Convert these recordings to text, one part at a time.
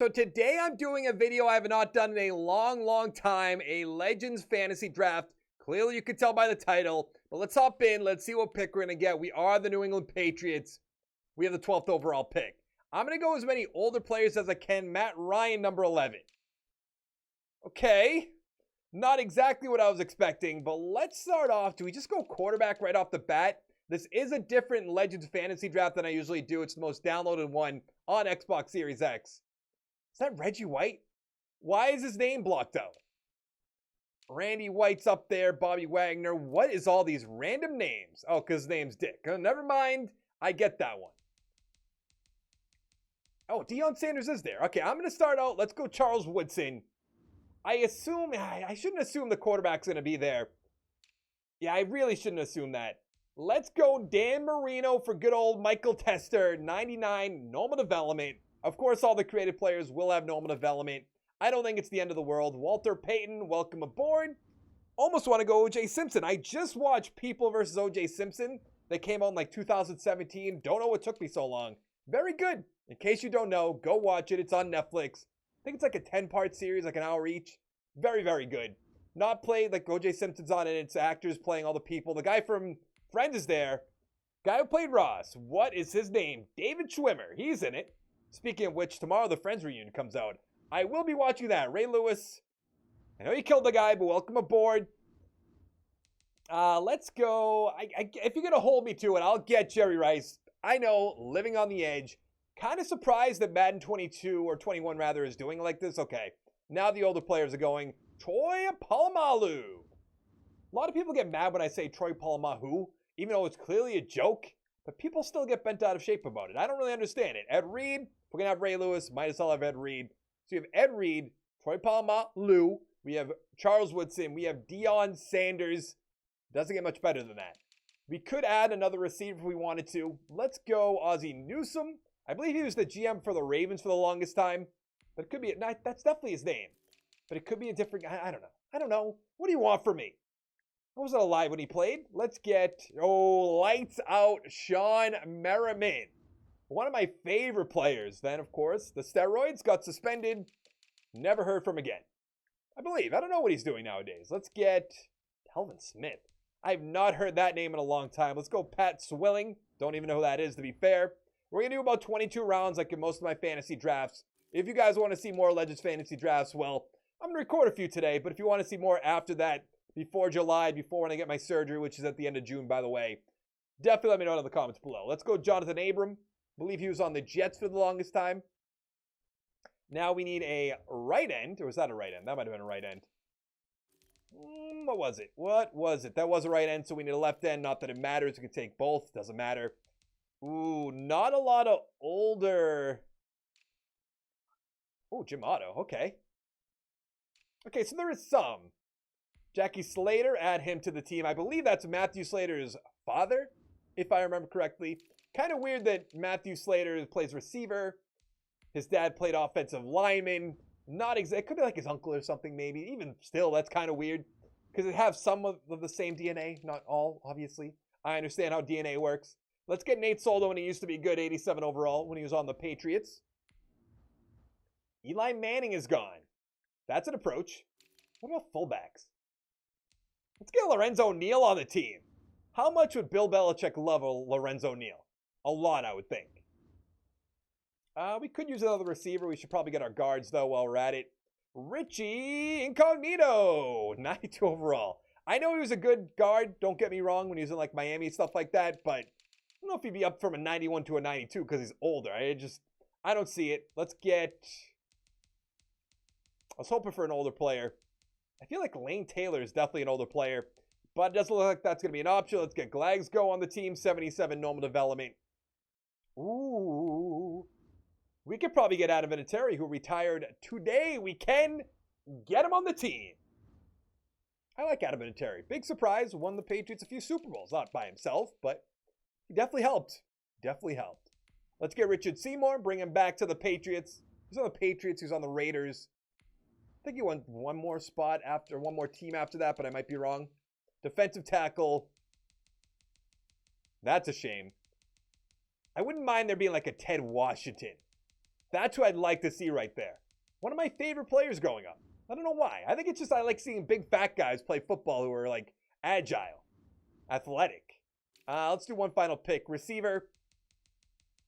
So today I'm doing a video I have not done in a long time, a Legends Fantasy Draft. Clearly you can tell by the title, but let's hop in. Let's see what pick we're going to get. We are the New England Patriots. We have the 12th overall pick. I'm going to go as many older players as I can. Matt Ryan, number 11. Okay, not exactly what I was expecting, but let's start off. Do we just go quarterback right off the bat? This is a different Legends Fantasy Draft than I usually do. It's the most downloaded one on Xbox Series X. Is that Reggie White? Why is his name blocked out? Randy White's up there. Bobby Wagner. What is all these random names? Oh, because his name's Dick. Never mind. I get that one. Oh, Deion Sanders is there. Okay, I'm going to start out. Let's go Charles Woodson. I shouldn't assume the quarterback's going to be there. Yeah, I really shouldn't assume that. Let's go Dan Marino for good old Michael Tester. 99, normal development. Of course, all the creative players will have normal development. I don't think it's the end of the world. Walter Payton, welcome aboard. Almost want to go O.J. Simpson. I just watched People vs. O.J. Simpson. That came out in like 2017. Don't know what took me so long. Very good. In case you don't know, go watch it. It's on Netflix. I think it's like a 10-part series, like an hour each. Very, very good. Not played like O.J. Simpson's on it. It's actors playing all the people. The guy from Friends is there. Guy who played Ross. What is his name? David Schwimmer. He's in it. Speaking of which, tomorrow the Friends reunion comes out. I will be watching that. Ray Lewis. I know you killed the guy, but welcome aboard. Let's go. If you're going to hold me to it, I'll get Jerry Rice. I know, living on the edge. Kind of surprised that Madden 22, or 21 rather, is doing like this. Okay, now the older players are going. Troy Polamalu. A lot of people get mad when I say Troy Polamalu, even though it's clearly a joke. But people still get bent out of shape about it. I don't really understand it. Ed Reed. If we're going to have Ray Lewis, might as well have Ed Reed. So you have Ed Reed, Troy Polamalu. We have Charles Woodson. We have Deion Sanders. Doesn't get much better than that. We could add another receiver if we wanted to. Let's go Ozzie Newsome. I believe he was the GM for the Ravens for the longest time. But it could be, that's definitely his name. But it could be a different guy. I don't know. I don't know. What do you want from me? I wasn't alive when he played. Let's get, lights out Sean Merriman. One of my favorite players. Then, of course, the steroids got suspended. Never heard from again. I believe. I don't know what he's doing nowadays. Let's get Telvin Smith. I've not heard that name in a long time. Let's go Pat Swilling. Don't even know who that is, to be fair. We're going to do about 22 rounds like in most of my fantasy drafts. If you guys want to see more Legends fantasy drafts, well, I'm going to record a few today. But if you want to see more after that, before July, before when I get my surgery, which is at the end of June, by the way, definitely let me know in the comments below. Let's go Jonathan Abram. I believe he was on the Jets for the longest time. Now we need a right end. Or was that a right end? That might have been a right end. What was it? What was it? That was a right end, so we need a left end. Not that it matters. We can take both. Doesn't matter. Ooh, not a lot of older. Ooh, Jim Otto. Okay. Okay, so there is some. Jackie Slater, add him to the team. I believe that's Matthew Slater's father, if I remember correctly. Kind of weird that Matthew Slater plays receiver. His dad played offensive lineman. It could be like his uncle or something, maybe. Even still, that's kind of weird. Because it have some of the same DNA. Not all, obviously. I understand how DNA works. Let's get Nate Soldo when he used to be good, 87 overall, when he was on the Patriots. Eli Manning is gone. That's an approach. What about fullbacks? Let's get Lorenzo Neal on the team. How much would Bill Belichick love Lorenzo Neal? A lot, I would think. We could use another receiver. We should probably get our guards, though, while we're at it. Richie Incognito, 92 overall. I know he was a good guard, don't get me wrong, when he was in, like, Miami, stuff like that, but I don't know if he'd be up from a 91 to a 92 because he's older. I don't see it. Let's get... I was hoping for an older player. I feel like Lane Taylor is definitely an older player, but it doesn't look like that's going to be an option. Let's get Glagsgo on the team, 77 normal development. Ooh. We could probably get Adam Vinatieri, who retired today. We can get him on the team. I like Adam Vinatieri. Big surprise, won the Patriots a few Super Bowls. Not by himself, but he definitely helped. Definitely helped. Let's get Richard Seymour, bring him back to the Patriots. He's on the Patriots, he's on the Raiders. I think he won one more team after that, but I might be wrong. Defensive tackle. That's a shame. I wouldn't mind there being like a Ted Washington That's who I'd like to see right there. One of my favorite players growing up. I don't know why. I think it's just I like seeing big fat guys play football who are like agile, athletic. Let's do one final pick. Receiver,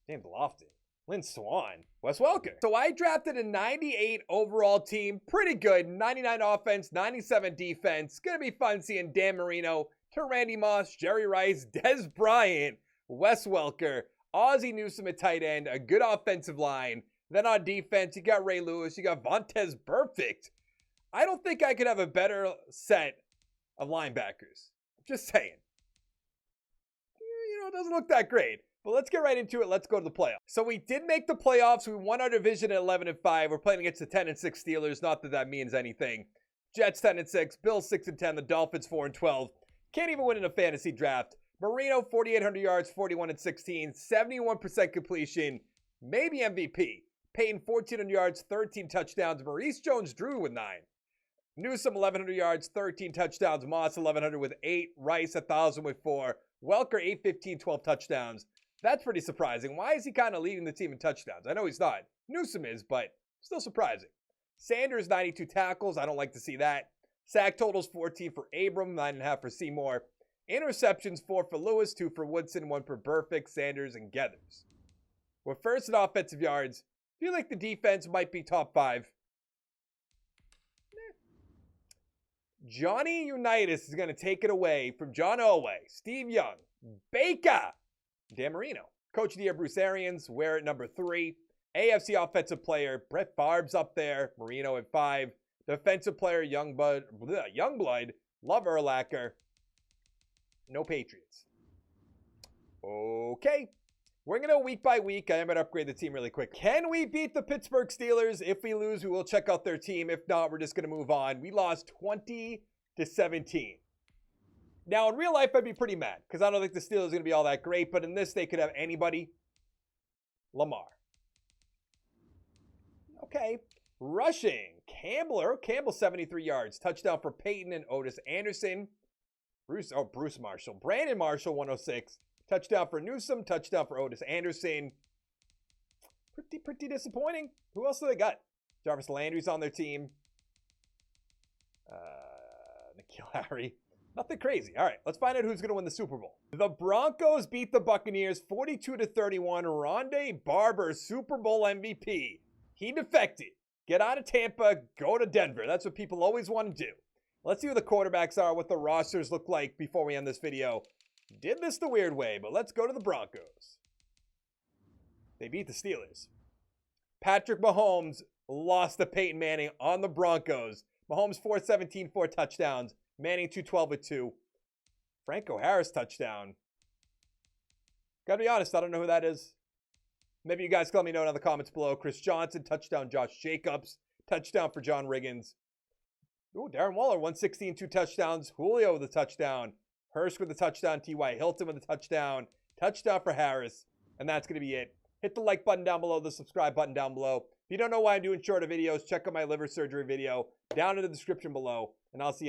James Lofton, Lynn Swan, Wes Welker. So I drafted a 98 overall team. Pretty good. 99 offense, 97 defense. Gonna be fun seeing Dan Marino, to Randy Moss, Jerry Rice, Des Bryant, Wes Welker, Ozzie Newsome at tight end, a good offensive line. Then on defense, you got Ray Lewis, you got Vontez Burfict. I don't think I could have a better set of linebackers. Just saying. It doesn't look that great. But let's get right into it. Let's go to the playoffs. So we did make the playoffs. We won our division at 11-5. We're playing against the 10-6 Steelers. Not that that means anything. Jets 10-6. Bills 6-10. The Dolphins 4-12. Can't even win in a fantasy draft. Marino 4,800 yards, 41-16, 71% completion. Maybe MVP. Peyton 1,400 yards, 13 touchdowns. Maurice Jones-Drew with 9. Newsome 1,100 yards, 13 touchdowns. Moss 1,100 with 8. Rice 1,000 with 4. Welker 815, 12 touchdowns. That's pretty surprising. Why is he kind of leading the team in touchdowns? I know he's not. Newsome is, but still surprising. Sanders 92 tackles. I don't like to see that. Sack totals 14 for Abram, 9.5 for Seymour. Interceptions 4 for Lewis, 2 for Woodson, 1 for Burfict, Sanders, and Geathers. We're first in offensive yards. Feel like the defense might be top 5. Johnny Unitas is going to take it away from John Elway, Steve Young, Baker, Dan Marino. Coach of the Year, Bruce Arians, Ware at number 3. AFC Offensive Player, Brett Favre's up there, Marino at 5. Defensive Player, Youngblood, Love Urlacher. No Patriots. Okay. We're going to go week by week. I am going to upgrade the team really quick. Can we beat the Pittsburgh Steelers? If we lose, we will check out their team. If not, we're just going to move on. We lost 20-17. Now, in real life, I'd be pretty mad because I don't think the Steelers are going to be all that great. But in this, they could have anybody. Lamar. Okay. Rushing. Campbell 73 yards. Touchdown for Peyton and Otis Anderson. Bruce Marshall. Brandon Marshall 106. Touchdown for Newsome. Touchdown for Otis Anderson. Pretty disappointing. Who else do they got? Jarvis Landry's on their team. N'Keal Harry. Nothing crazy. All right, let's find out who's going to win the Super Bowl. The Broncos beat the Buccaneers 42-31. Rondé Barber, Super Bowl MVP. He defected. Get out of Tampa, go to Denver. That's what people always want to do. Let's see who the quarterbacks are, what the rosters look like before we end this video. Did this the weird way, but let's go to the Broncos. They beat the Steelers. Patrick Mahomes lost to Peyton Manning on the Broncos. Mahomes 417, 4 touchdowns. Manning 212 with 2. Franco Harris touchdown. Gotta be honest, I don't know who that is. Maybe you guys can let me know in the comments below. Chris Johnson, touchdown. Josh Jacobs, touchdown for John Riggins. Ooh, Darren Waller, 116, 2 touchdowns. Julio with a touchdown. Hurst with a touchdown. T.Y. Hilton with a touchdown. Touchdown for Harris. And that's going to be it. Hit the like button down below, the subscribe button down below. If you don't know why I'm doing shorter videos, check out my liver surgery video down in the description below. And I'll see you next time.